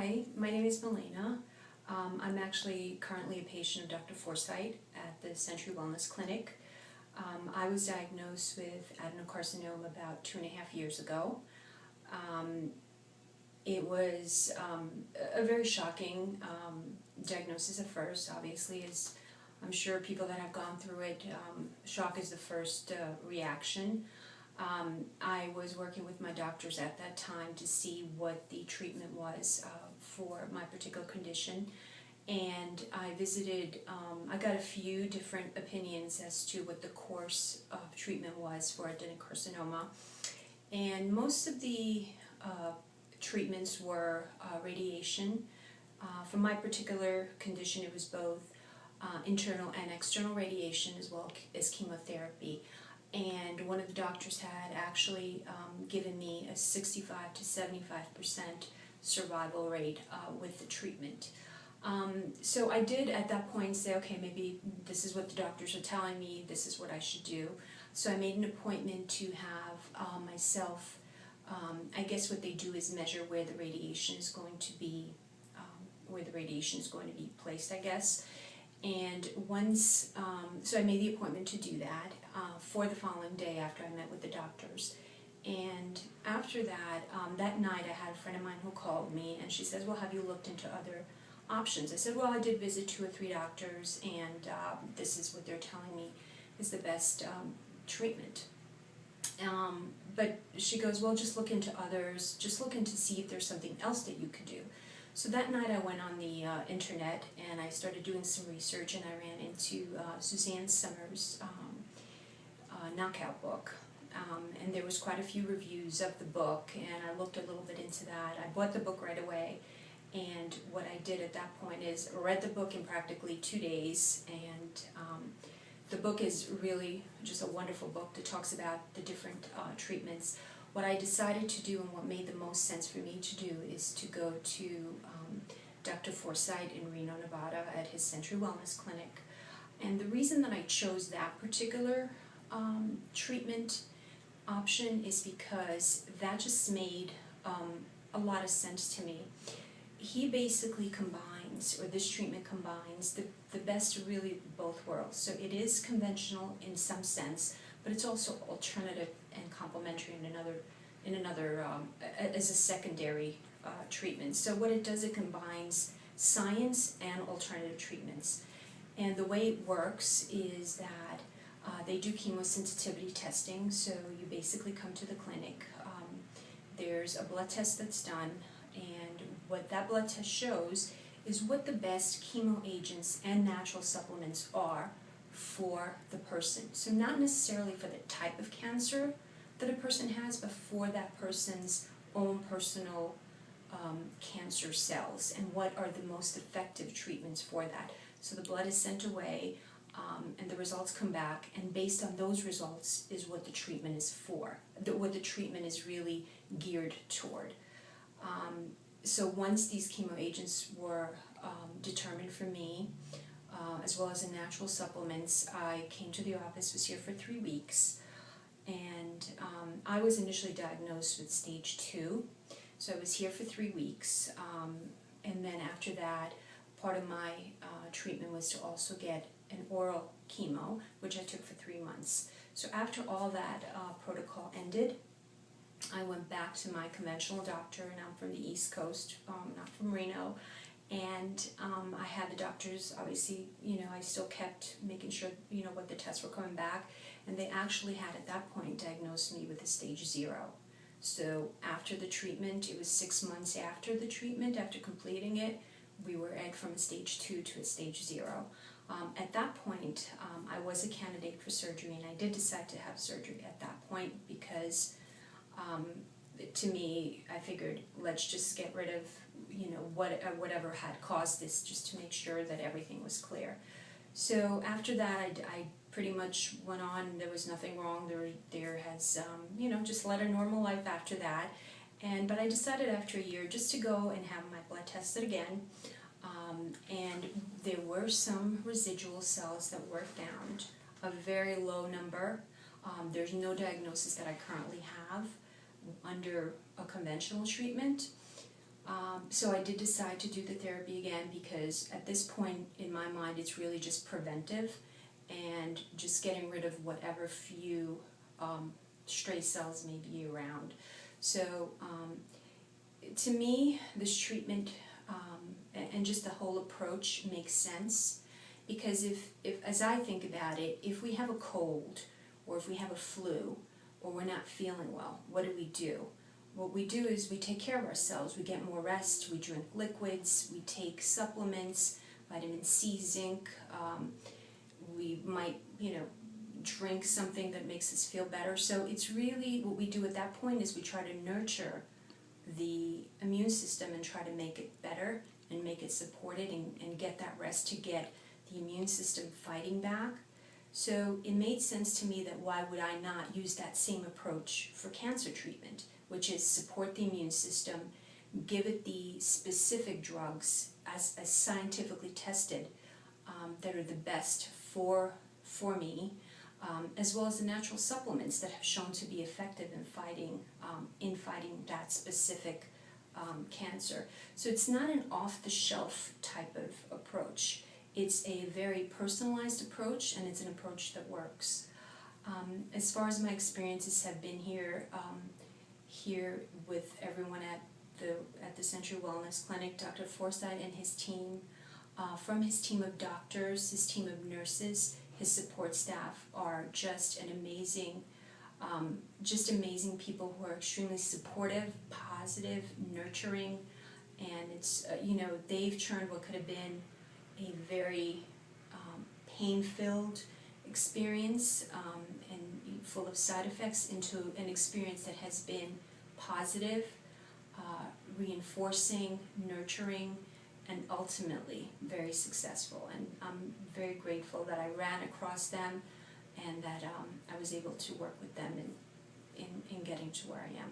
Hi, my name is Milena. I'm actually currently a patient of Dr. Forsythe at the Century Wellness Clinic. I was diagnosed with adenocarcinoma about 2.5 years ago. It was a very shocking diagnosis at first, obviously, as I'm sure people that have gone through it, shock is the first reaction. I was working with my doctors at that time to see what the treatment was for my particular condition, and I visited, I got a few different opinions as to what the course of treatment was for adenocarcinoma, and most of the treatments were radiation. For my particular condition, it was both internal and external radiation as well as chemotherapy. And one of the doctors had actually given me a 65 to 75% survival rate with the treatment. So I did at that point say, okay, maybe this is what the doctors are telling me, this is what I should do. So I made an appointment to have myself, I guess what they do is measure where the radiation is going to be, placed, I guess. And once, so I made the appointment to do that for the following day after I met with the doctors. And after that, that night I had a friend of mine who called me and she says, well, have you looked into other options? I said, well, I did visit 2 or 3 doctors and this is what they're telling me is the best treatment. But she goes, well, just look into others, just look into see if there's something else that you could do. So that night I went on the internet and I started doing some research and I ran into Suzanne Summers' knockout book. And there was quite a few reviews of the book and I looked a little bit into that. I bought the book right away, and what I did at that point is read the book in practically 2 days, and the book is really just a wonderful book that talks about the different treatments. What I decided to do and what made the most sense for me to do is to go to Dr. Forsythe in Reno, Nevada at his Century Wellness Clinic. And the reason that I chose that particular treatment option is because that just made a lot of sense to me. He basically combines, or this treatment combines, the best of really both worlds. So it is conventional in some sense, but it's also alternative and complementary in another as a secondary treatment. So what it does, it combines science and alternative treatments. And the way it works is that they do chemosensitivity testing. So you basically come to the clinic. There's a blood test that's done, and what that blood test shows is what the best chemo agents and natural supplements are for the person. So not necessarily for the type of cancer that a person has, but for that person's own personal cancer cells, and what are the most effective treatments for that. So the blood is sent away and the results come back, and based on those results is what the treatment is for, what the treatment is really geared toward. So once these chemo agents were determined for me, as well as the natural supplements, I came to the office, was here for 3 weeks, and I was initially diagnosed with stage 2, so I was here for 3 weeks, and then after that, part of my treatment was to also get an oral chemo, which I took for 3 months. So after all that protocol ended, I went back to my conventional doctor, and I'm from the East Coast, not from Reno, and I had the doctors, obviously, I still kept making sure, what the tests were coming back, and they actually had at that point diagnosed me with a stage 0. So after the treatment, it was 6 months after the treatment, after completing it, we were at from a stage 2 to a stage 0. At that point, I was a candidate for surgery, and I did decide to have surgery at that point because to me, I figured, let's just get rid of, whatever had caused this, just to make sure that everything was clear. So after that, I pretty much went on. There was nothing wrong. There has, just led a normal life after that. But I decided after a year just to go and have my blood tested again. And there were some residual cells that were found, a very low number. There's no diagnosis that I currently have under a conventional treatment. So I did decide to do the therapy again because at this point in my mind it's really just preventive and just getting rid of whatever few stray cells may be around. So to me, this treatment and just the whole approach makes sense, because if as I think about it, if we have a cold or if we have a flu or we're not feeling well, what do? What we do is we take care of ourselves. We get more rest, we drink liquids, we take supplements, vitamin C, zinc, we might, drink something that makes us feel better. So it's really, what we do at that point is we try to nurture the immune system and try to make it better and make it supported and get that rest to get the immune system fighting back. So it made sense to me that why would I not use that same approach for cancer treatment, which is support the immune system, give it the specific drugs as scientifically tested that are the best for me, as well as the natural supplements that have shown to be effective in fighting that specific cancer. So it's not an off-the-shelf type of approach. It's a very personalized approach, and it's an approach that works. As far as my experiences have been here with everyone at the Century Wellness Clinic, Dr. Forsythe and his team, from his team of doctors, his team of nurses, his support staff are just amazing people who are extremely supportive, positive, nurturing, and it's they've turned what could have been a very pain-filled experience and full of side effects into an experience that has been positive, reinforcing, nurturing, and ultimately very successful. And I'm very grateful that I ran across them and that I was able to work with them in getting to where I am.